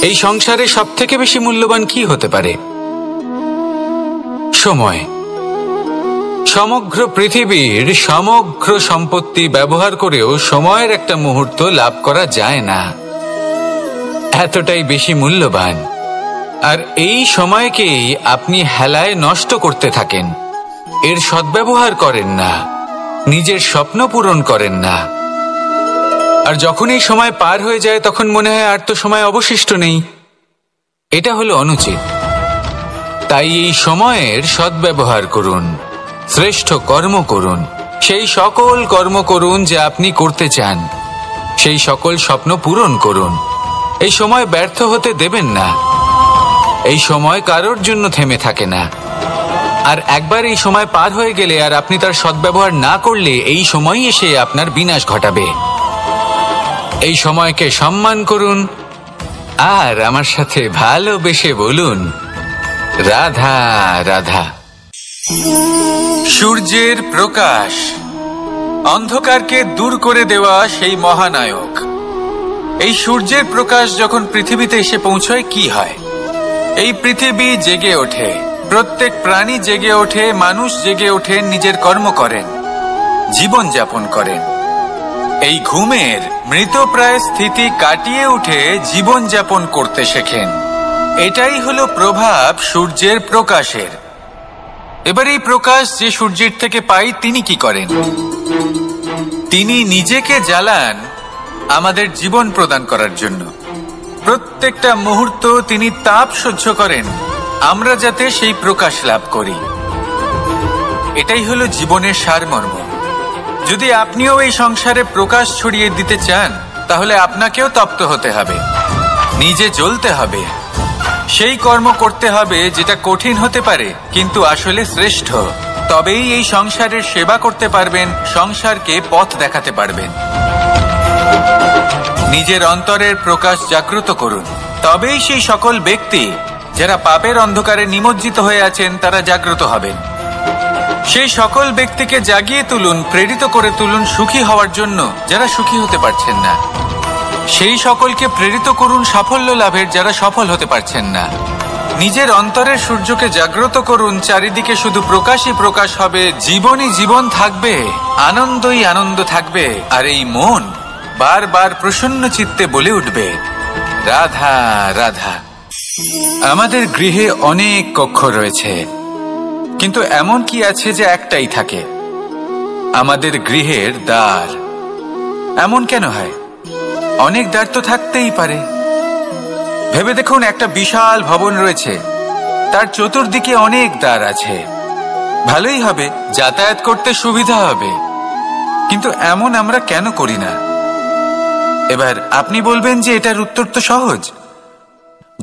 এই সংসারে সবথেকে বেশি মূল্যবান কি হতে পারে? সময়। সমগ্র পৃথিবীর সমগ্র সম্পত্তি ব্যবহার করেও সময়ের একটা মুহূর্ত লাভ করা যায় না, এতটাই বেশি মূল্যবান। আর এই সময়কেই আপনি হেলায় নষ্ট করতে থাকেন, এর সদ্ব্যবহার করেন না, নিজের স্বপ্ন পূরণ করেন না। আর যখন এই সময় পার হয়ে যায় তখন মনে হয় আর তো সময় অবশিষ্ট নেই। এটা হলো অনুচিত। তাই এই সময়ের সদ্ব্যবহার করুন, শ্রেষ্ঠ কর্ম করুন, সেই সকল কর্ম করুন যা আপনি করতে চান, সেই সকল স্বপ্ন পূরণ করুন। এই সময় ব্যর্থ হতে দেবেন না। এই সময় কারোর জন্য থেমে থাকে না। আর একবার এই সময় পার হয়ে গেলে আর আপনি তার সদ্ব্যবহার না করলে এই সময়ই এসে আপনার বিনাশ ঘটাবে। এই সময়কে সম্মান করুন আর আমার সাথে ভালোবেসে বলুন, রাধা রাধা। সূর্যের প্রকাশ, অন্ধকারকে দূর করে দেওয়া সেই মহানায়ক। এই সূর্যের প্রকাশ যখন পৃথিবীতে এসে পৌঁছয় কি হয়? এই পৃথিবী জেগে ওঠে, প্রত্যেক প্রাণী জেগে ওঠে, মানুষ জেগে ওঠেন, নিজের কর্ম করেন, জীবন যাপন করেন। এই ঘুমের মৃতপ্রায় স্থিতি কাটিয়ে উঠে জীবন যাপন করতে শেখেন। এটাই হলো প্রভাব সূর্যের প্রকাশের। এবার এই প্রকাশ যে সূর্যের থেকে পাই তিনি কি করেন? তিনি নিজেকে জ্বালান আমাদের জীবন প্রদান করার জন্য। প্রত্যেকটা মুহূর্ত তিনি তাপ সহ্য করেন আমরা যাতে সেই প্রকাশ লাভ করি। এটাই হলো জীবনের সারমর্ম। যদি আপনিও এই সংসারে প্রকাশ ছড়িয়ে দিতে চান তাহলে আপনাকেও তপ্ত হতে হবে, নিজে জ্বলতে হবে, সেই কর্ম করতে হবে যেটা কঠিন হতে পারে কিন্তু আসলে শ্রেষ্ঠ। তবেই এই সংসারের সেবা করতে পারবেন, সংসারকে পথ দেখাতে পারবেন। নিজের অন্তরের প্রকাশ জাগ্রত করুন, তবেই সেই সকল ব্যক্তি যারা পাপের অন্ধকারে নিমজ্জিত হয়ে আছেন তারা জাগ্রত হবেন। সেই সকল ব্যক্তিকে জাগিয়ে তুলুন, প্রেরিত করে তুলুন সুখী হওয়ার জন্য যারা সুখী হতে পারছেন না। সেই সকলকে প্রেরিত করুন সাফল্য লাভের যারা সফল হতে পারছেন না। নিজের অন্তরের সূর্যকে জাগ্রত করুন, চারিদিকে শুধু প্রকাশই প্রকাশ হবে, জীবনই জীবন থাকবে, আনন্দই আনন্দ থাকবে। আর এই মন বারবার প্রসন্ন চিত্তে বলে উঠবে, রাধা রাধা। আমাদের গৃহে অনেক কক্ষ রয়েছে, কিন্তু এমন কি আছে যে একটাই থাকে? আমাদের গৃহের দ্বার। এমন কেন হয়? অনেক দ্বার তো থাকতেই পারে। ভেবে দেখুন, একটা বিশাল ভবন রয়েছে, তার চতুর্দিকে অনেক দ্বার আছে। ভালোই হবে, যাতায়াত করতে সুবিধা হবে, কিন্তু এমন আমরা কেন করি না? এবার আপনি বলবেন যে এটার উত্তর তো সহজ।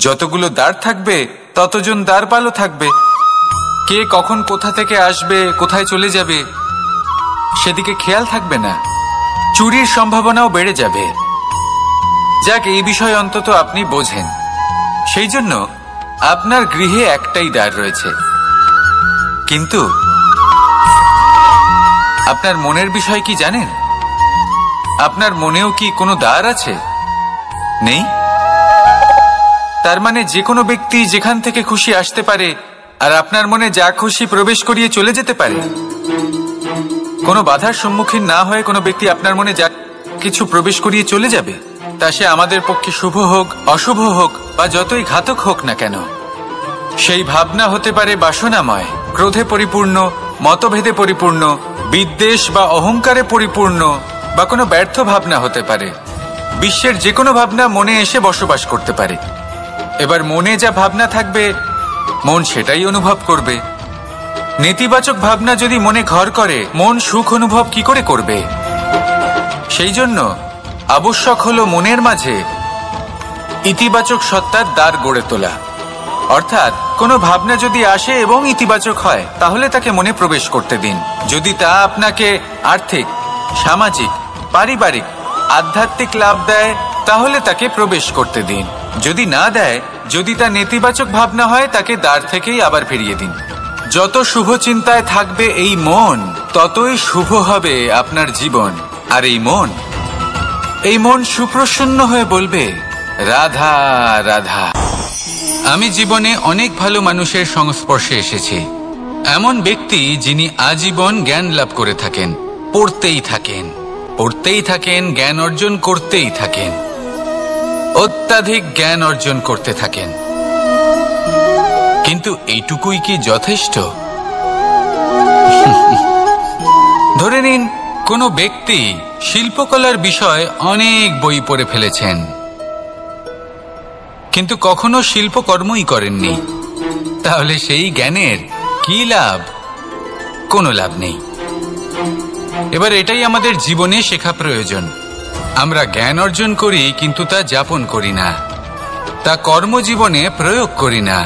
যতগুলো দ্বার থাকবে ততজন দ্বারপালও থাকবে। কে কখন কোথা থেকে আসবে, কোথায় চলে যাবে সেদিকে খেয়াল থাকবে না, চুরির সম্ভাবনাও বেড়ে যাবে। যাক, এই বিষয় অন্তত আপনি বোঝেন। সেই জন্য আপনার গৃহে একটাই দ্বার রয়েছে। কিন্তু আপনার মনের বিষয় কি জানেন? আপনার মনেও কি কোনো দ্বার আছে? নেই? তার মানে যে কোনো ব্যক্তি যেখান থেকে খুশি আসতে পারে আর আপনার মনে যা খুশি প্রবেশ করিয়ে চলে যেতে পারে। কোনো বাধার সম্মুখীন না হয়ে কোনো ব্যক্তি আপনার মনে যা কিছু প্রবেশ করিয়ে চলে যাবে, তা সে আমাদের পক্ষে শুভ হোক, অশুভ হোক বা যতই ঘাতক হোক না কেন। সেই ভাবনা হতে পারে বাসনাময়, ক্রোধে পরিপূর্ণ, মতভেদে পরিপূর্ণ, বিদ্বেষ বা অহংকারে পরিপূর্ণ, বা কোনো ব্যর্থ ভাবনা হতে পারে। বিশ্বের যে কোনো ভাবনা মনে এসে বসবাস করতে পারে। এবার মনে যা ভাবনা থাকবে মন সেটাই অনুভব করবে। নেতিবাচক ভাবনা যদি মনে ঘর করে মন সুখ অনুভব কি করে করবে? সেই জন্য আবশ্যক হলো মনের মাঝে ইতিবাচক সত্তার দ্বার গড়ে তোলা। অর্থাৎ কোনো ভাবনা যদি আসে এবং ইতিবাচক হয় তাহলে তাকে মনে প্রবেশ করতে দিন। যদি তা আপনাকে আর্থিক, সামাজিক, পারিবারিক, আধ্যাত্মিক লাভ দেয় তাহলে তাকে প্রবেশ করতে দিন। যদি না দেয়, যদি তা নেতিবাচক ভাবনা হয় তাকে দ্বার থেকেই আবার ফিরিয়ে দিন। যত শুভ চিন্তায় থাকবে এই মন, ততই শুভ হবে আপনার জীবন। আর এই মন সুপ্রসন্ন হয়ে বলবে, রাধা রাধা। আমি জীবনে অনেক ভালো মানুষের সংস্পর্শে এসেছি, এমন ব্যক্তি যিনি আজীবন জ্ঞান লাভ করে থাকেন, পড়তেই থাকেন, জ্ঞান অর্জন করতেই থাকেন, অত্যাধিক জ্ঞান অর্জন করতে থাকেন। কিন্তু এইটুকুই কি যথেষ্ট? ধরে নিন কোনো ব্যক্তি শিল্পকলার বিষয়ে অনেক বই পড়ে ফেলেছেন, কিন্তু কখনো শিল্পকর্মই করেননি, তাহলে সেই জ্ঞানের কি লাভ? কোনো লাভ নেই। এবার এটাই আমাদের জীবনে শেখা প্রয়োজন। আমরা জ্ঞান অর্জন করি কিন্তু তা যাপন করি না, তা কর্মজীবনে প্রয়োগ করি না,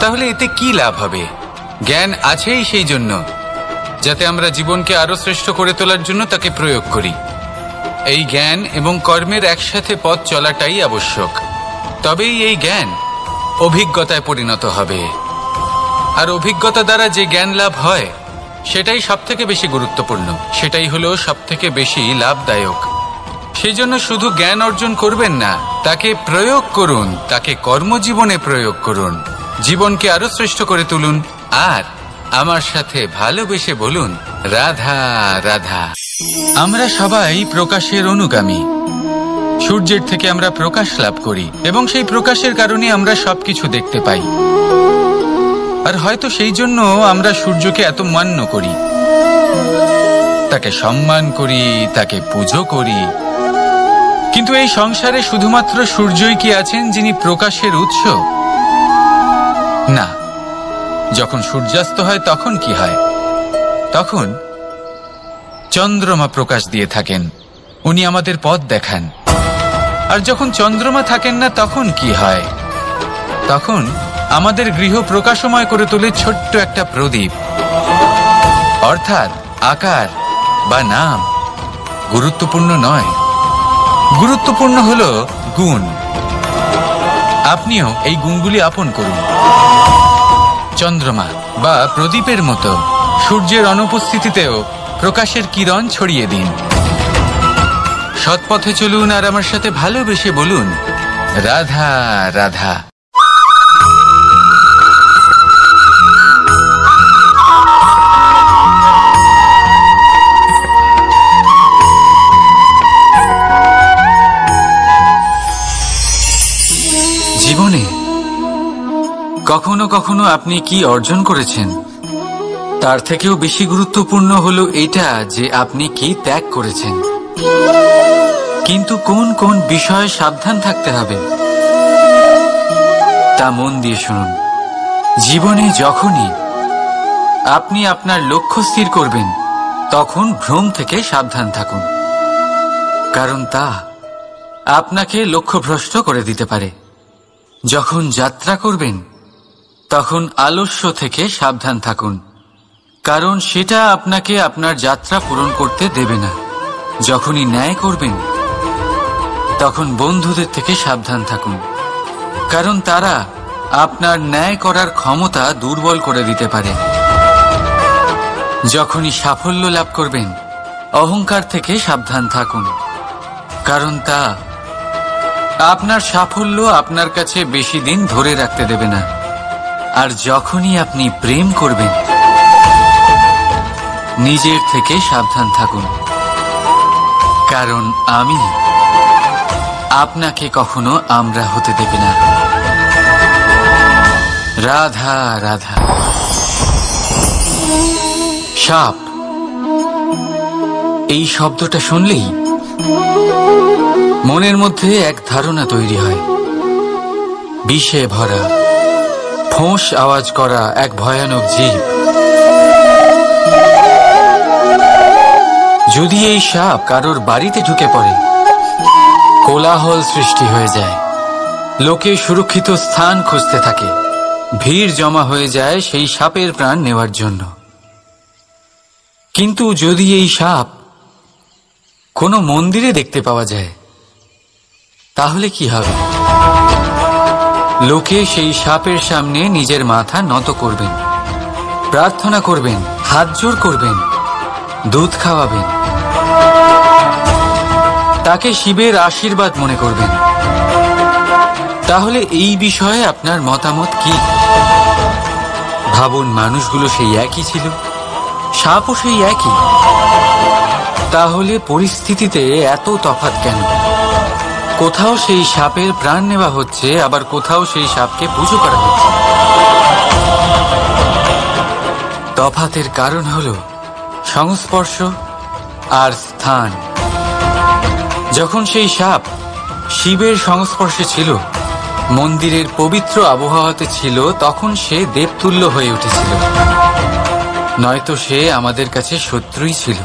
তাহলে এতে কি লাভ হবে? জ্ঞান আছেই সেই জন্য যাতে আমরা জীবনকে আরো শ্রেষ্ঠ করে তোলার জন্য তাকে প্রয়োগ করি। এই জ্ঞান এবং কর্মের একসাথে পথ চলাটাই আবশ্যক, তবেই এই জ্ঞান অভিজ্ঞতায় পরিণত হবে। আর অভিজ্ঞতা দ্বারা যে জ্ঞান লাভ হয় সেটাই সবথেকে বেশি গুরুত্বপূর্ণ, সেটাই হলো সবথেকে বেশি লাভদায়ক। সেই জন্য শুধু জ্ঞান অর্জন করবেন না, তাকে প্রয়োগ করুন, তাকে কর্মজীবনে প্রয়োগ করুন, জীবনকে আরো শ্রেষ্ঠ করে তুলুন। আর আমার সাথে ভালোবেসে বলুন রাধা রাধা। আমরা সবাই প্রকাশের অনুগামী। সূর্যের থেকে আমরা প্রকাশ লাভ করি এবং সেই প্রকাশের কারণে আমরা সবকিছু দেখতে পাই। আর হয়তো সেই জন্য আমরা সূর্যকে এত মান্য করি, তাকে সম্মান করি, তাকে পুজো করি। কিন্তু এই সংসারে শুধুমাত্র সূর্যই কি আছেন যিনি প্রকাশের উৎস? না। যখন সূর্যাস্ত হয় তখন কি হয়? তখন চন্দ্রমা প্রকাশ দিয়ে থাকেন, উনি আমাদের পথ দেখান। আর যখন চন্দ্রমা থাকেন না তখন কি হয়? তখন আমাদের গৃহ প্রকাশময় করে তোলে ছোট্ট একটা প্রদীপ। অর্থাৎ আকার বা নাম গুরুত্বপূর্ণ নয়, গুরুত্বপূর্ণ হলো গুণ। আপনিও এই গুণগুলি আপন করুন। চন্দ্রমা বা প্রদীপের মতো সূর্যের অনুপস্থিতিতেও প্রকাশের কিরণ ছড়িয়ে দিন। সৎপথে চলুন আর আমার সাথে ভালোবেসে বলুন রাধা রাধা। জীবনে কখনো কখনো আপনি কি অর্জন করেছেন তার থেকেও বেশি গুরুত্বপূর্ণ হলো এটা যে আপনি কি ত্যাগ করেছেন। কিন্তু কোন কোন বিষয়ে সাবধান থাকতে হবে তা মন দিয়ে শুনুন। জীবনে যখনই আপনি আপনার লক্ষ্য স্থির করবেন তখন ভ্রম থেকে সাবধান থাকুন, কারণ তা আপনাকে লক্ষ্যভ্রষ্ট করে দিতে পারে। যখন যাত্রা করবেন তখন আলস্য থেকে সাবধান থাকুন, কারণ সেটা আপনাকে আপনার যাত্রা পূরণ করতে দেবে না। যখনই ন্যায় করবেন তখন বন্ধুদের থেকে সাবধান থাকুন, কারণ তারা আপনার ন্যায় করার ক্ষমতা দুর্বল করে দিতে পারে। যখনই সাফল্য লাভ করবেন অহংকার থেকে সাবধান থাকুন, কারণ তা আপনার সাফল্য আপনার কাছে বেশি দিন ধরে রাখতে দেবে না। আর যখনই আপনি প্রেম করবেন নিজের থেকে সাবধান থাকুন, কারণ আমি আপনাকে কখনো আমরা হতে দেবে না। রাধা রাধা। সাপ, এই শব্দটা শুনলেই মনের মধ্যে এক ধারণা তৈরি হয়, বিষে ভরা, ফোঁস আওয়াজ করা এক ভয়ানক জীব। যদি এই সাপ কারোর বাড়িতে ঢুকে পড়ে কোলাহল সৃষ্টি হয়ে যায়, লোকে সুরক্ষিত স্থান খুঁজতে থাকে, ভিড় জমা হয়ে যায় সেই সাপের প্রাণ নেওয়ার জন্য। কিন্তু যদি এই সাপ কোনো মন্দিরে দেখতে পাওয়া যায় তাহলে কি হবে? লোকে সেই সাপের সামনে নিজের মাথা নত করবেন, প্রার্থনা করবেন, হাত জোড় করবেন, দুধ খাওয়াবেন, তাকে শিবের আশীর্বাদ মনে করবেন। তাহলে এই বিষয়ে আপনার মতামত কি? ভাবুন, মানুষগুলো সেই একই ছিল, সাপও সেই একই, তাহলে পরিস্থিতিতে এত তফাৎ কেন? কোথাও সেই সাপের প্রাণ নেওয়া হচ্ছে, আবার কোথাও সেই সাপকে পুজো করা হচ্ছে। তফাতের কারণ হলো সংস্পর্শ আর স্থান। যখন সেই সাপ শিবের সংস্পর্শে ছিল, মন্দিরের পবিত্র আবহাওয়াতে ছিল, তখন সে দেবতুল্য হয়ে উঠেছিল, নয়তো সে আমাদের কাছে শত্রুই ছিল,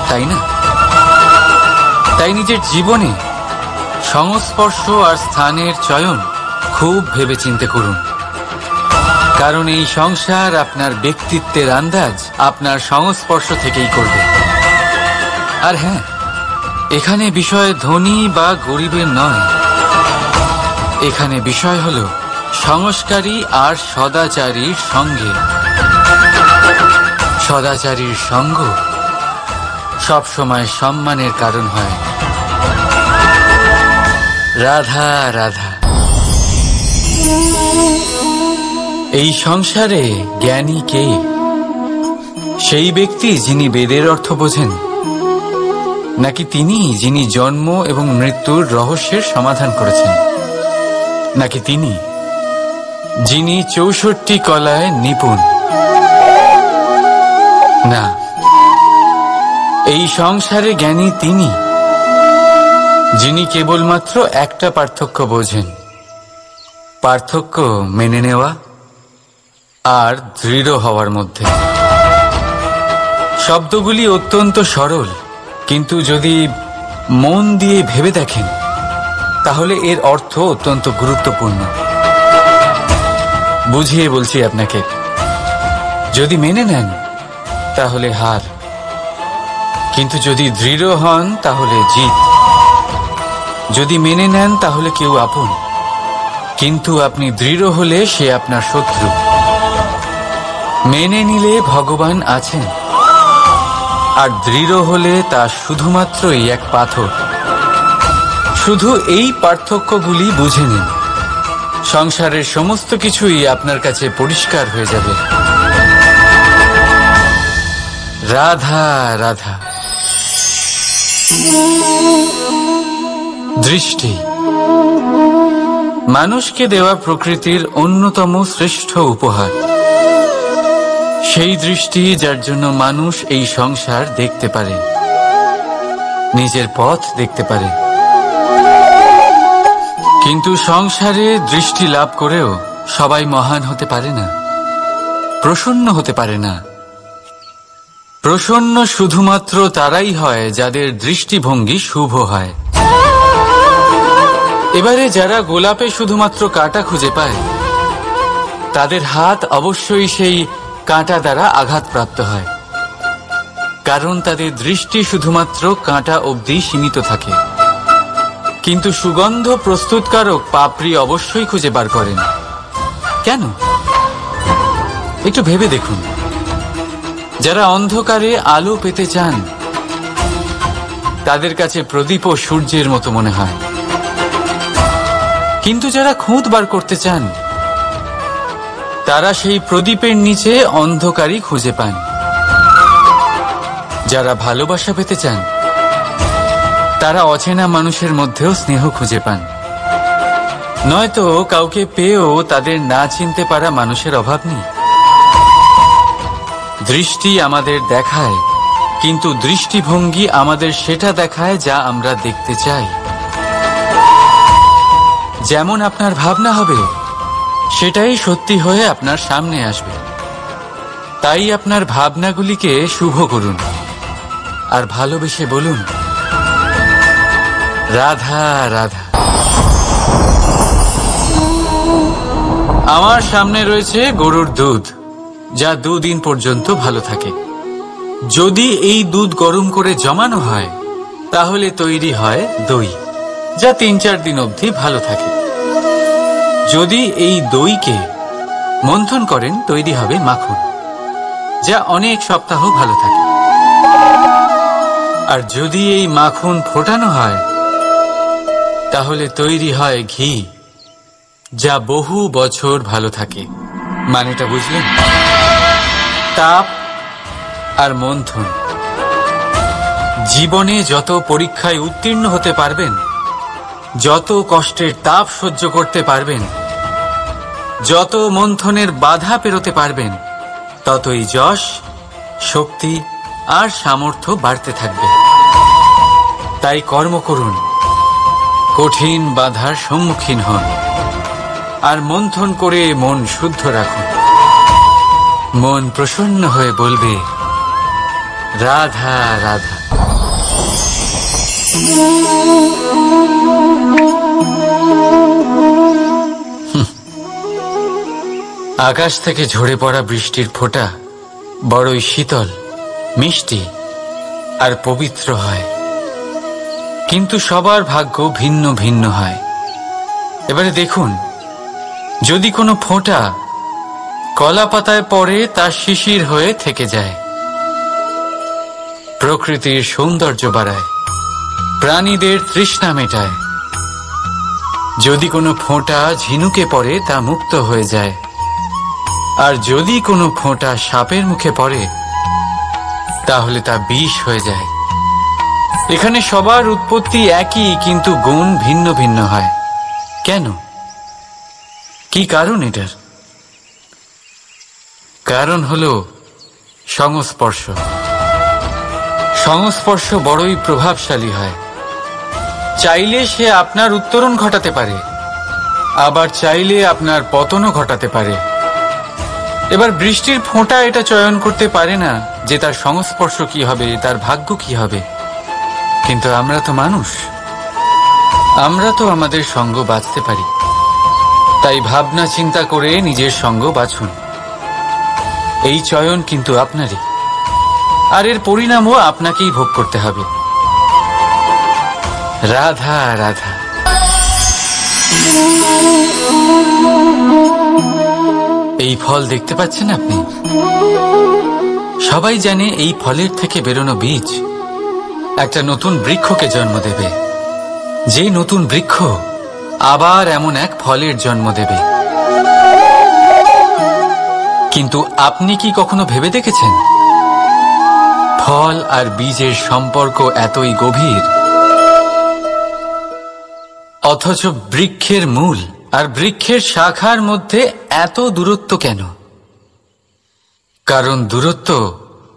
তাই না? তাই নিজের জীবনে সংস্পর্শ আর স্থানের চয়ন খুব ভেবেচিন্তে করুন, কারণ এই সংসার আপনার ব্যক্তিত্বের আন্দাজ আপনার সংস্পর্শ থেকেই করবে। আর হ্যাঁ, এখানে বিষয় ধনী বা গরিবের নয়, এখানে বিষয় হলো সংস্কারী আর সদাচারীর সঙ্গে। সদাচারীর সঙ্গ সবসময় সম্মানের কারণ হয়। রাধা রাধা। এই সংসারে জ্ঞানী কে? সেই ব্যক্তি যিনি বেদের অর্থ বোঝেন, নাকি তিনি যিনি জন্ম এবং মৃত্যুর রহস্যের সমাধান করেছেন, নাকি তিনি যিনি ৬৪ কলায় নিপুণ? না, এই সংসারে জ্ঞানী তিনি যিনি কেবলমাত্র একটা পার্থক্য বোঝেন, পার্থক্য মেনে নেওয়া আর দৃঢ় হওয়ার মধ্যে। শব্দগুলি অত্যন্ত সরল, কিন্তু যদি মন দিয়ে ভেবে দেখেন তাহলে এর অর্থ অত্যন্ত গুরুত্বপূর্ণ। বুঝিয়ে বলছি আপনাকে, যদি মেনে নেন তাহলে হার, কিন্তু যদি দৃঢ় হন তাহলে জিত। যদি মেনে নেন তাহলে কেউ আপন, কিন্তু আপনি দৃঢ় হলে সে আপনার শত্রু। মেনে নিলে ভগবান আছেন, আর দৃঢ় হলে তা শুধুমাত্রই এক পাথর। শুধু এই পার্থক্যগুলি বুঝে নিন, সংসারের সমস্ত কিছুই আপনার কাছে পরিষ্কার হয়ে যাবে। রাধা রাধা। দৃষ্টি মানুষকে দেওয়া প্রকৃতির অন্যতম শ্রেষ্ঠ উপহার। সেই দৃষ্টি যার জন্য মানুষ এই সংসার দেখতে পারে, নিজের পথ দেখতে পারে। কিন্তু সংসারে দৃষ্টি লাভ করেও সবাই মহান হতে পারে না, প্রসন্ন হতে পারে না। প্রসন্ন শুধুমাত্র তারাই হয় যাদের দৃষ্টিভঙ্গি শুভ হয়। এবারে যারা গোলাপে শুধুমাত্র কাঁটা খুঁজে পায়, তাদের হাত অবশ্যই সেই কাঁটা দ্বারা আঘাতপ্রাপ্ত হয়, কারণ তাদের দৃষ্টি শুধুমাত্র কাঁটা অবধি সীমিত থাকে। কিন্তু সুগন্ধ প্রস্তুতকারক পাপড়ি অবশ্যই খুঁজে বার করেন। কেন? একটু ভেবে দেখুন। যারা অন্ধকারে আলো পেতে চান, তাদের কাছে প্রদীপ ও সূর্যের মতো মনে হয়, কিন্তু যারা খুঁত বার করতে চান, তারা সেই প্রদীপের নিচে অন্ধকারই খুঁজে পান। যারা ভালোবাসা পেতে চান, তারা অচেনা মানুষের মধ্যেও স্নেহ খুঁজে পান, নয়তো কাউকে পেয়েও তাদের না চিনতে পারা মানুষের অভাব নেই। দৃষ্টি আমাদের দেখায়, কিন্তু দৃষ্টিভঙ্গি আমাদের সেটা দেখায় যা আমরা দেখতে চাই। যেমন আপনার ভাবনা হবে, সেটাই সত্যি হয়ে আপনার সামনে আসবে। তাই আপনার ভাবনাগুলিকে শুভ করুন আর ভালোবেসে বলুন, রাধা রাধা। আমার সামনে রয়েছে গরুর দুধ, যা 2 দিন পর্যন্ত ভালো থাকে। যদি এই দুধ গরম করে জমানো হয়, তাহলে তৈরি হয় দই, যা 3-4 দিন অবধি ভালো থাকে। যদি এই দইকে মন্থন করেন, তৈরি হবে মাখন, যা অনেক সপ্তাহ ভালো থাকে। আর যদি এই মাখন ফোটানো হয়, তাহলে তৈরি হয় ঘি, যা বহু বছর ভালো থাকে। মানেটা বুঝলেন? তাপ আর মন্থন। জীবনে যত পরীক্ষায় উত্তীর্ণ হতে পারবেন, যত কষ্টের তাপ সহ্য করতে পারবেন, যত মন্থনের বাধা পেরোতে পারবেন, ততই যশ, শক্তি আর সামর্থ্য বাড়তে থাকবে। তাই কর্ম করুন, কঠিন বাধার সম্মুখীন হন, আর মন্থন করে মন শুদ্ধ রাখুন। মন প্রসন্ন হয়ে বলবে, রাধা রাধা। আকাশ থেকে ঝরে পড়া বৃষ্টির ফোঁটা বড়ই শীতল, মিষ্টি আর পবিত্র হয়, কিন্তু সবার ভাগ্য ভিন্ন ভিন্ন হয়। এবারে দেখুন, যদি কোনো ফোঁটা কলা পাতায় পড়ে তা শিশির হয়ে থেকে যায়, প্রকৃতির সৌন্দর্য বাড়ায়, প্রাণীদের তৃষ্ণা মেটায়। যদি কোনো ফোঁটা ঝিনুকে পড়ে তা মুক্ত হয়ে যায়, আর যদি কোনো ফোঁটা সাপের মুখে পড়ে তাহলে তা বিষ হয়ে যায়। এখানে সবার উৎপত্তি একই, কিন্তু গুণ ভিন্ন ভিন্ন হয়। কেন? কি কারণ এটার? কারণ হলো সংস্পর্শ। সংস্পর্শ বড়ই প্রভাবশালী হয়। চাইলে সে আপনার উত্তরণ ঘটাতে পারে, আবার চাইলে আপনার পতনও ঘটাতে পারে। এবার বৃষ্টির ফোঁটা এটা চয়ন করতে পারে না যে তার সংস্পর্শ কি হবে, তার ভাগ্য কি হবে। কিন্তু আমরা তো মানুষ, আমরা তো আমাদের সঙ্গ বাঁচতে পারি। তাই ভাবনা চিন্তা করে নিজের সঙ্গ বাছুন। এই চয়ন কিন্তু আপনারই, আর এর পরিণামও আপনাকেই ভোগ করতে হবে। রাধা রাধা। এই ফল দেখতে পাচ্ছেন আপনি? সবাই জানে এই ফলের থেকে বেরোনো বীজ একটা নতুন বৃক্ষকে জন্ম দেবে, যে নতুন বৃক্ষ আবার এমন এক ফলের জন্ম দেবে। কিন্তু আপনি কি কখনো ভেবে দেখেছেন ফল আর বীজের সম্পর্ক এতই গভীর, অথচ বৃক্ষের মূল আর বৃক্ষের শাখার মধ্যে এত দূরত্ব কেন? কারণ দূরত্ব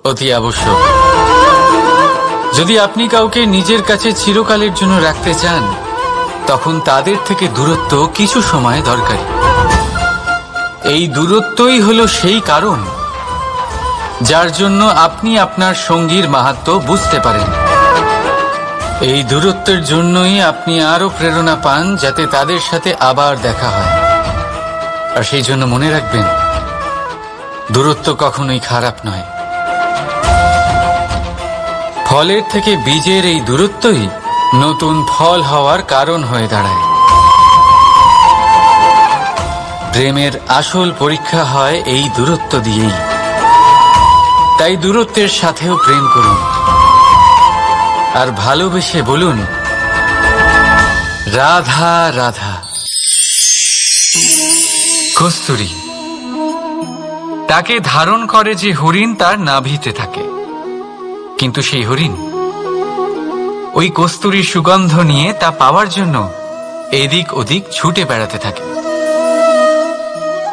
অতি আবশ্যক। যদি আপনি কাউকে নিজের কাছে চিরকালের জন্য রাখতে চান, তখন তাদের থেকে দূরত্ব কিছু সময় দরকারি। এই দূরত্বই হলো সেই কারণ যার জন্য আপনি আপনার সঙ্গীর মাহাত্ম্য বুঝতে পারেন। এই দূরত্বের জন্যই আপনি আরো প্রেরণা পান যাতে তাদের সাথে আবার দেখা হয়। আর সেই জন্য মনে রাখবেন, দূরত্ব কখনোই খারাপ নয়। ফলের থেকে বীজের এই দূরত্বই নতুন ফল হওয়ার কারণ হয়ে দাঁড়ায়। প্রেমের আসল পরীক্ষা হয় এই দূরত্ব দিয়েই। তাই দূরত্বের সাথেও প্রেম করুন, আর ভালোবেসে বলুন, রাধা রাধা। কস্তুরী তাকে ধারণ করে যে হরিণ তার নাভিতে থাকে, কিন্তু সেই হরিণ ওই কস্তুরীর সুগন্ধ নিয়ে তা পাওয়ার জন্য এদিক ওদিক ছুটে বেড়াতে থাকে।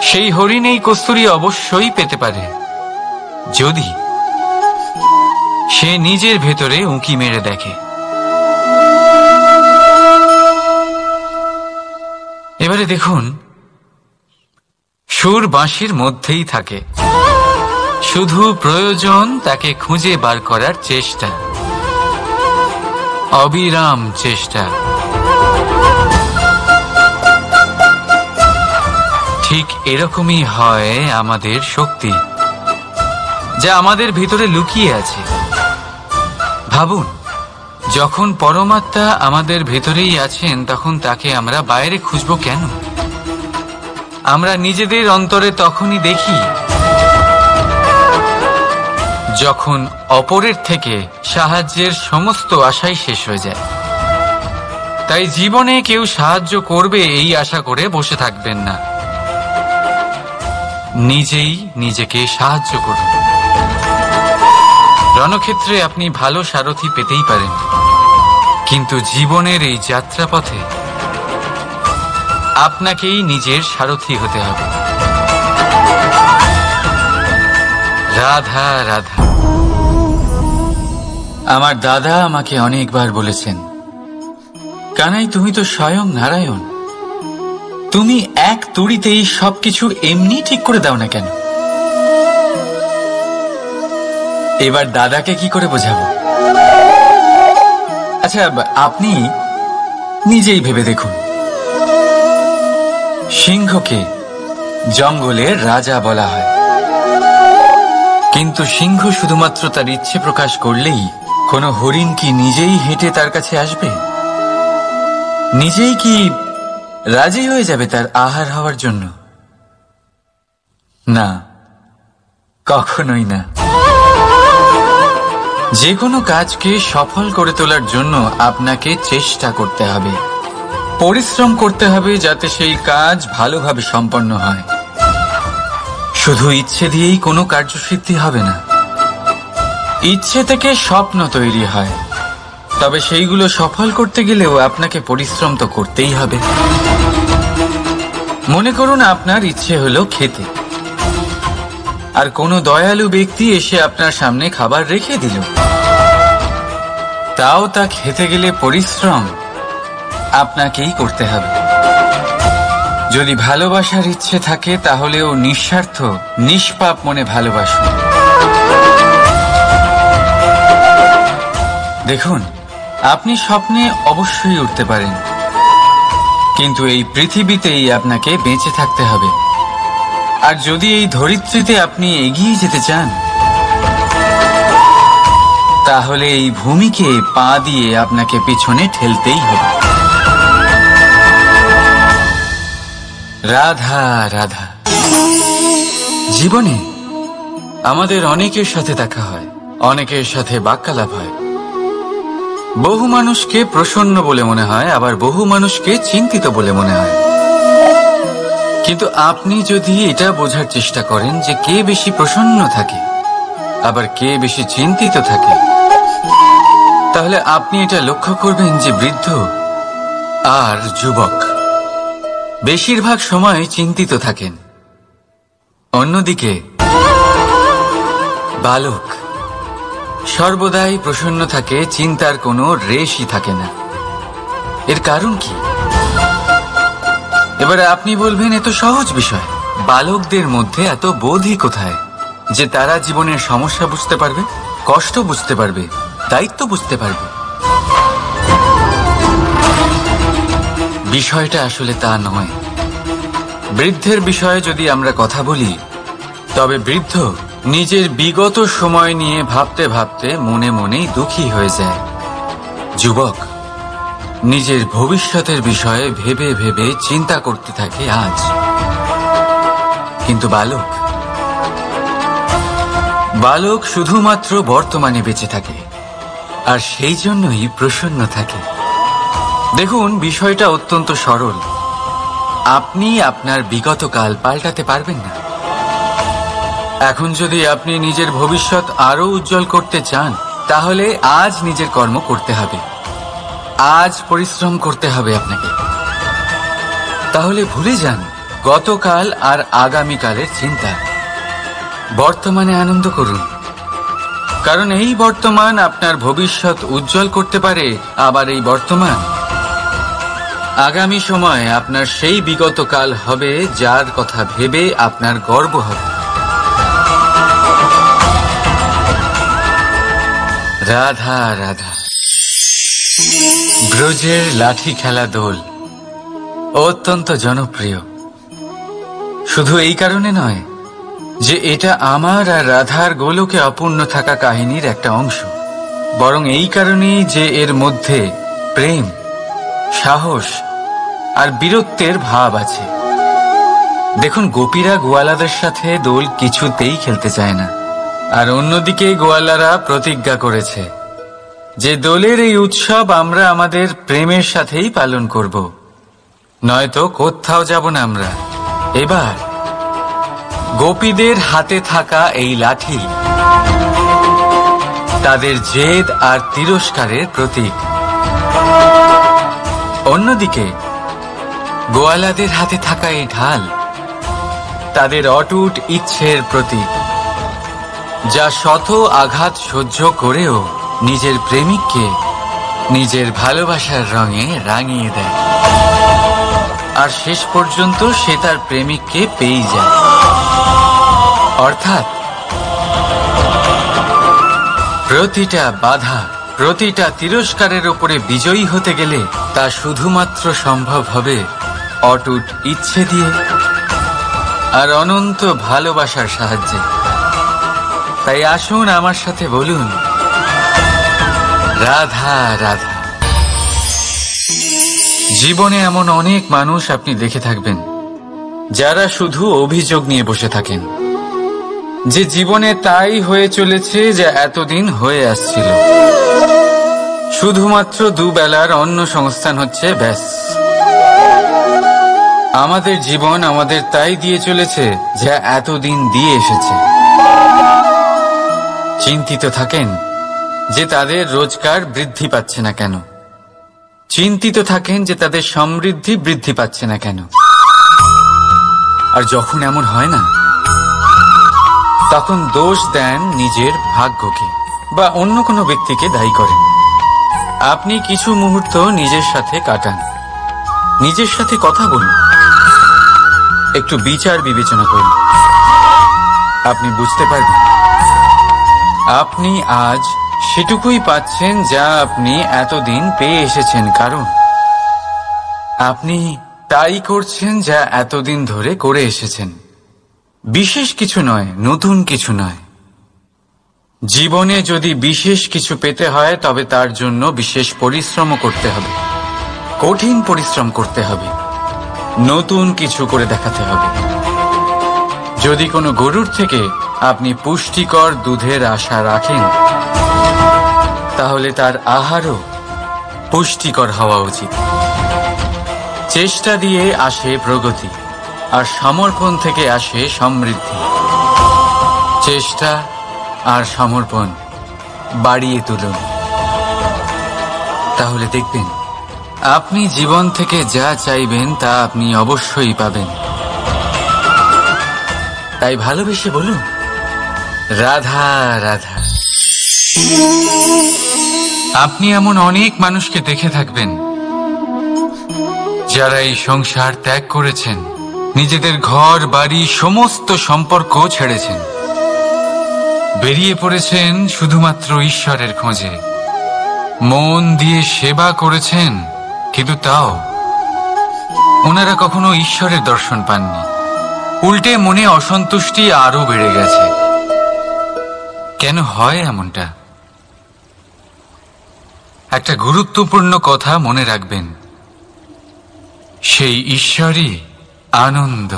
সেই হরিণ এই কস্তুরী অবশ্যই পেতে পারে যদি সে নিজের ভেতরে উঁকি মেরে দেখে। এবারে দেখুন, সুর বাঁশির মধ্যেই থাকে, শুধু প্রয়োজন তাকে খুঁজে বার করার চেষ্টা, অবিরাম চেষ্টা। ঠিক এরকমই হয় আমাদের শক্তি, যা আমাদের ভিতরে লুকিয়ে আছে। ভাবুন, যখন পরমাত্মা আমাদের ভেতরেই আছেন, তখন তাকে আমরা বাইরে খুঁজব কেন? আমরা নিজেদের অন্তরে তখনই দেখি যখন অপরের থেকে সাহায্যের সমস্ত আশাই শেষ হয়ে যায়। তাই জীবনে কেউ সাহায্য করবে এই আশা করে বসে থাকবেন না, নিজেই নিজেকে সাহায্য করুন। রণক্ষেত্রে আপনি ভালো সারথি পেতেই পারেন, কিন্তু জীবনের এই যাত্রাপথে আপনাকেই নিজের সারথি হতে হবে। রাধা রাধা। আমার দাদা আমাকে অনেকবার বলেছেন, কানাই তুমি তো স্বয়ং নারায়ণ, তুমি এক তুড়িতেই সবকিছু এমনি ঠিক করে দাও না কেন? এবার দাদাকে কি করে বোঝাবো? আচ্ছা, আপনি নিজেই ভেবে দেখুন, সিংহকে জঙ্গলের রাজা বলা হয়, কিন্তু সিংহ শুধুমাত্র তার ইচ্ছে প্রকাশ করলেই কোনো হরিণ কি নিজেই হেঁটে তার কাছে আসবে? নিজেই কি রাজি হয়ে যাবে তার আহার হওয়ার জন্য? না, কখনোই না। যে কোনো কাজকে সফল করে তোলার জন্য আপনাকে চেষ্টা করতে হবে, পরিশ্রম করতে হবে, যাতে সেই কাজ ভালোভাবে সম্পন্ন হয়। শুধু ইচ্ছে দিয়েই কোনো কার্যসিদ্ধি হবে না। ইচ্ছে থেকে স্বপ্ন তৈরি হয়, তবে সেইগুলো সফল করতে গেলেও আপনাকে পরিশ্রম তো করতেই হবে। মনে করুন আপনার ইচ্ছে হলো খেতে, আর কোনো দয়ালু ব্যক্তি এসে আপনার সামনে খাবার রেখে দিল, তাও তা খেতে গেলে পরিশ্রম আপনাকেই করতে হবে। যদি ভালোবাসার ইচ্ছে থাকে তাহলেও নিঃস্বার্থ নিষ্পাপ মনে ভালোবাসুন। দেখুন, আপনি স্বপ্নে অবশ্যই উঠতে পারেন, কিন্তু এই পৃথিবীতেই আপনাকে বেঁচে থাকতে হবে। আর যদি এই ধরিত্রীতে আপনি এগিয়ে যেতে চান, তাহলে এই ভূমিকে পা দিয়ে আপনাকে পিছনে ঠেলতেই হবে। রাধা রাধা। জীবনে আমাদের অনেকের সাথে দেখা হয়, অনেকের সাথে বাক্যালাপ হয়। বহু মানুষকে প্রসন্ন বলে মনে হয়, আবার বহু মানুষকে চিন্তিত বলে মনে হয়। কিন্তু আপনি যদি এটা বোঝার চেষ্টা করেন যে কে বেশি প্রসন্ন থাকে আবার কে বেশি চিন্তিত থাকে, তাহলে আপনি এটা লক্ষ্য করবেন যে বৃদ্ধ আর যুবক বেশিরভাগ সময় চিন্তিত থাকেন, অন্যদিকে বালক সর্বদাই প্রসন্ন থাকে, চিন্তার কোনো রেশই থাকে না। এর কারণ কি? এবারে আপনি বলবেন, এত সহজ বিষয়, বালকদের মধ্যে এত বোধই কোথায় যে তারা জীবনের সমস্যা বুঝতে পারবে, কষ্ট বুঝতে পারবে, দায়িত্ব বুঝতে পারবে? বিষয়টা আসলে তা নয়। বৃদ্ধের বিষয়ে যদি আমরা কথা বলি, তবে বৃদ্ধ নিজের বিগত সময় নিয়ে ভাবতে ভাবতে মনে মনেই দুঃখী হয়ে যায়। যুবক নিজের ভবিষ্যতের বিষয়ে ভেবে ভেবে চিন্তা করতে থাকে আজ। কিন্তু বালক শুধুমাত্র বর্তমানে বেঁচে থাকে, আর সেই জন্যই প্রসন্ন থাকে। দেখুন, বিষয়টা অত্যন্ত সরল। আপনি আপনার বিগত কাল পাল্টাতে পারবেন না। এখন যদি আপনি নিজের ভবিষ্যৎ আরো উজ্জ্বল করতে চান, তাহলে আজ নিজের কর্ম করতে হবে, আজ পরিশ্রম করতে হবে আপনাকে। তাহলে ভুলে যান গতকাল আর আগামীকালের চিন্তা, বর্তমানে আনন্দ করুন। কারণ এই বর্তমান আপনার ভবিষ্যৎ উজ্জ্বল করতে পারে, আবার এই বর্তমান আগামী সময়ে আপনার সেই বিগত কাল হবে যার কথা ভেবে আপনার গর্ব হবে। রাধা রাধা। ব্রজের লাঠি খেলা দোল অত্যন্ত জনপ্রিয়, শুধু এই কারণে নয় যে এটা আমার আর রাধার গোলকে অপূর্ণ থাকা কাহিনীর একটা অংশ, বরং এই কারণেই যে এর মধ্যে প্রেম, সাহস আর বীরত্বের ভাব আছে। দেখুন, গোপীরা গোয়ালাদের সাথে দোল কিছুতেই খেলতে চায় না, আর অন্যদিকে গোয়ালারা প্রতিজ্ঞা করেছে যে দোলের এই উৎসব আমরা আমাদের প্রেমের সাথেই পালন করব, নয়তো কোথাও যাব না আমরা। এবার গোপীদের হাতে থাকা এই লাঠি তাদের জেদ আর তিরস্কারের প্রতীক। অন্যদিকে গোয়ালাদের হাতে থাকা এই ঢাল তাদের অটুট ইচ্ছের প্রতীক, যা শত আঘাত সহ্য করেও নিজের প্রেমিককে নিজের ভালোবাসার রঙে রাঙিয়ে দেয়, আর শেষ পর্যন্ত সে তার প্রেমিককে পেয়ে যায়। অর্থাৎ প্রতিটা বাধা, প্রতিটা তিরস্কারের উপরে বিজয়ী হতে গেলে তা শুধুমাত্র সম্ভব হবে অটুট ইচ্ছে দিয়ে আর অনন্ত ভালোবাসার সাহায্যে। তাই আসুন আমার সাথে বলুন, রাধা রাধা। জীবনে এমন অনেক মানুষ আপনি দেখে থাকবেন যারা শুধু অভিযোগ নিয়ে বসে থাকেন যে জীবনে তাই হয়ে চলেছে যা এতদিন হয়ে আসছিল। শুধুমাত্র দুবেলার অন্ন সংস্থান হচ্ছে, ব্যাস। আমাদের জীবন আমাদের তাই দিয়ে চলেছে যা এতদিন দিয়ে এসেছে। চিন্তিত থাকেন যে তাদের রোজগার বৃদ্ধি পাচ্ছে না কেন, চিন্তিত থাকেন যে তাদের সমৃদ্ধি বৃদ্ধি পাচ্ছে না কেন। আর যখন এমন হয় না, তখন দোষ দেন নিজের ভাগ্যকে বা অন্য কোনো ব্যক্তিকে দায়ী করেন। আপনি কিছু মুহূর্ত নিজের সাথে কাটান, নিজের সাথে কথা বলুন, একটু বিচার বিবেচনা করুন। আপনি বুঝতে পারবেন আপনি আজ সেটুকুই পাচ্ছেন যা আপনি এতদিন পেয়ে এসেছেন, কারণ আপনি তাই করছেন যা এতদিন ধরে করে এসেছেন। বিশেষ কিছু নয়, নতুন কিছু নয়। জীবনে যদি বিশেষ কিছু পেতে হয় তবে তার জন্য বিশেষ পরিশ্রম করতে হবে, কঠিন পরিশ্রম করতে হবে, নতুন কিছু করে দেখাতে হবে। যদি কোনো গরুর থেকে আপনি পুষ্টিকর দুধের আশা রাখেন, তাহলে তার আহারও পুষ্টিকর হওয়া উচিত। চেষ্টা দিয়ে আসে প্রগতি, আর সমর্পণ থেকে আসে সমৃদ্ধি। চেষ্টা আর সমর্পণ বাড়িয়ে তুলুন, তাহলে দেখবেন আপনি জীবন থেকে যা চাইবেন তা আপনি অবশ্যই পাবেন। তাই ভালোবেসে বলুন, রাধা রাধা। আপনি এমন অনেক মানুষকে দেখে থাকবেন যারা এই সংসার ত্যাগ করেছেন, নিজেদের ঘর বাড়ি সমস্ত সম্পর্ক ছেড়েছেন, বেরিয়ে পড়েছেন শুধুমাত্র ঈশ্বরের খোঁজে। মন দিয়ে সেবা করেছেন, কিন্তু তাও ওনারা কখনো ঈশ্বরের দর্শন পাননি। উল্টে মনে অসন্তুষ্টি আরো বেড়ে গেছে। কেন হয় এমনটা? একটা গুরুত্বপূর্ণ কথা মনে রাখবেন, সেই ঈশ্বরই আনন্দ।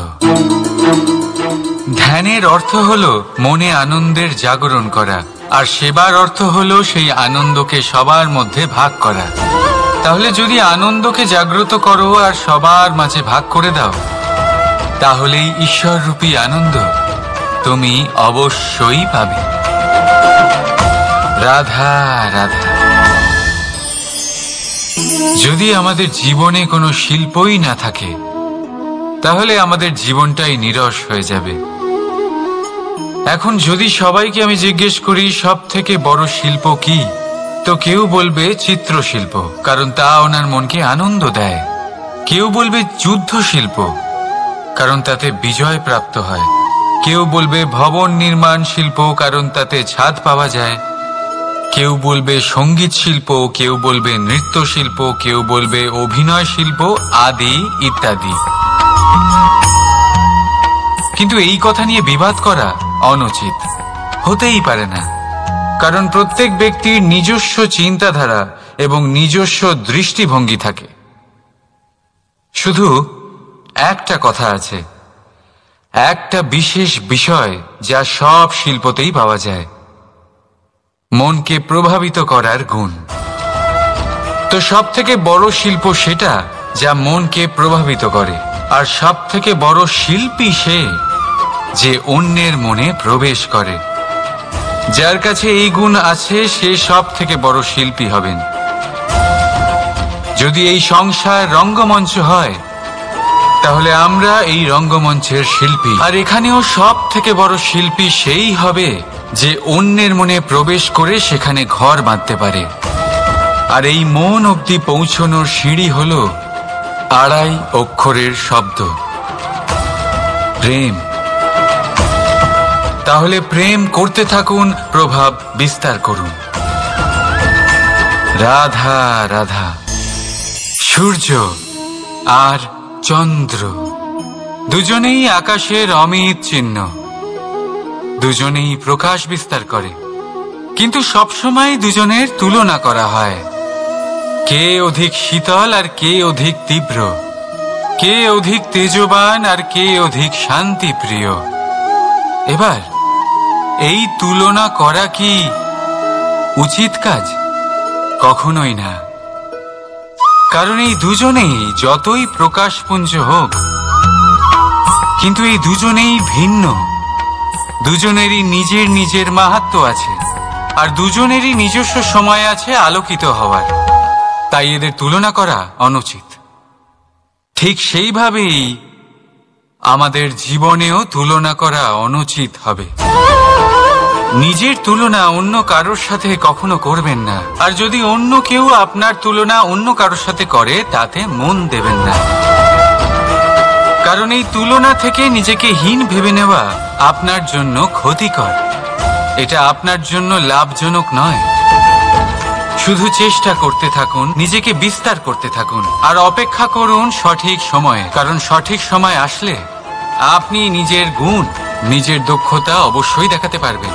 ধ্যানের অর্থ হলো মনে আনন্দের জাগরণ করা, আর সেবার অর্থ হলো সেই আনন্দকে সবার মধ্যে ভাগ করা। তাহলে যদি আনন্দকে জাগ্রত করো আর সবার মাঝে ভাগ করে দাও, তাহলেই ঈশ্বররূপী আনন্দ তুমি অবশ্যই পাবে। রাধা রাধা। যদি আমাদের জীবনে কোনো শিল্পই না থাকে, তাহলে আমাদের জীবনটাই নীরস হয়ে যাবে। এখন যদি সবাইকে আমি জিজ্ঞেস করি সব থেকে বড় শিল্প কি, তো কেউ বলবে চিত্রশিল্প, কারণ তা ওনার মনকে আনন্দ দেয়। কেউ বলবে যুদ্ধ শিল্প, কারণ তাতে বিজয় প্রাপ্ত হয়। কেউ বলবে ভবন নির্মাণ শিল্প, কারণ তাতে ছাদ পাওয়া যায়। কেউ বলবে সঙ্গীত শিল্প, কেউ বলবে নৃত্য শিল্প, কেউ বলবে অভিনয় শিল্প আদি ইত্যাদি। কিন্তু এই কথা নিয়ে বিবাদ করা অনুচিত, হতেই পারে না, কারণ প্রত্যেক ব্যক্তির নিজস্ব চিন্তাধারা এবং নিজস্ব দৃষ্টিভঙ্গি থাকে। শুধু একটা কথা আছে, একটা বিশেষ বিষয় যা সব শিল্পতেই পাওয়া যায়, মনকে প্রভাবিত করার গুণ। তো সব থেকে বড় শিল্প সেটা যা মনকে প্রভাবিত করে, আর সব থেকে বড় শিল্পী সে যে অন্যের মনে প্রবেশ করে। যার কাছে এই গুণ আছে সে সব থেকে বড় শিল্পী হবেন। যদি এই সংসার রঙ্গমঞ্চ হয় তাহলে আমরা এই রঙ্গমঞ্চের শিল্পী, আর এখানেও সব থেকে বড় শিল্পী সেই হবে যে অন্যের মনে প্রবেশ করে সেখানে ঘর বাঁধতে পারে। আর এই মন অবধি পৌঁছনোর সিঁড়ি হল 2.5 অক্ষরের শব্দ, প্রেম। তাহলে প্রেম করতে থাকুন, প্রভাব বিস্তার করুন। রাধা রাধা। সূর্য আর চন্দ্র দুজনেই আকাশের অমিত চিহ্ন, দুজনেই প্রকাশ বিস্তার করে, কিন্তু সবসময় দুজনের তুলনা করা হয়। কে অধিক শীতল আর কে অধিক তীব্র, কে অধিক তেজবান আর কে অধিক শান্তিপ্রিয়। এবার এই তুলনা করা কি উচিত কাজ? কখনোই না। কারণ এই দুজনেই যতই প্রকাশপুঞ্জ হোক, কিন্তু এই দুজনেই ভিন্ন। দুজনেরই নিজের নিজের মাহাত্ম্য আছে, আর দুজনেরই নিজস্ব সময় আছে আলোকিত হওয়ার। তাই এদের তুলনা করা অনুচিত। ঠিক সেইভাবেই আমাদের জীবনেও তুলনা করা অনুচিত হবে। নিজের তুলনা অন্য কারোর সাথে কখনো করবেন না, আর যদি অন্য কেউ আপনার তুলনা অন্য কারোর সাথে করে তাতে মন দেবেন না। কারণ এই তুলনা থেকে নিজেকে হীন ভেবে নেওয়া আপনার জন্য ক্ষতিকর। এটা আপনার জন্য লাভজনক নয়। শুধু চেষ্টা করতে থাকুন, নিজেকে বিস্তার করতে থাকুন, আর অপেক্ষা করুন সঠিক সময়ে। কারণ সঠিক সময় আসলে আপনি নিজের গুণ, নিজের দক্ষতা অবশ্যই দেখাতে পারবেন।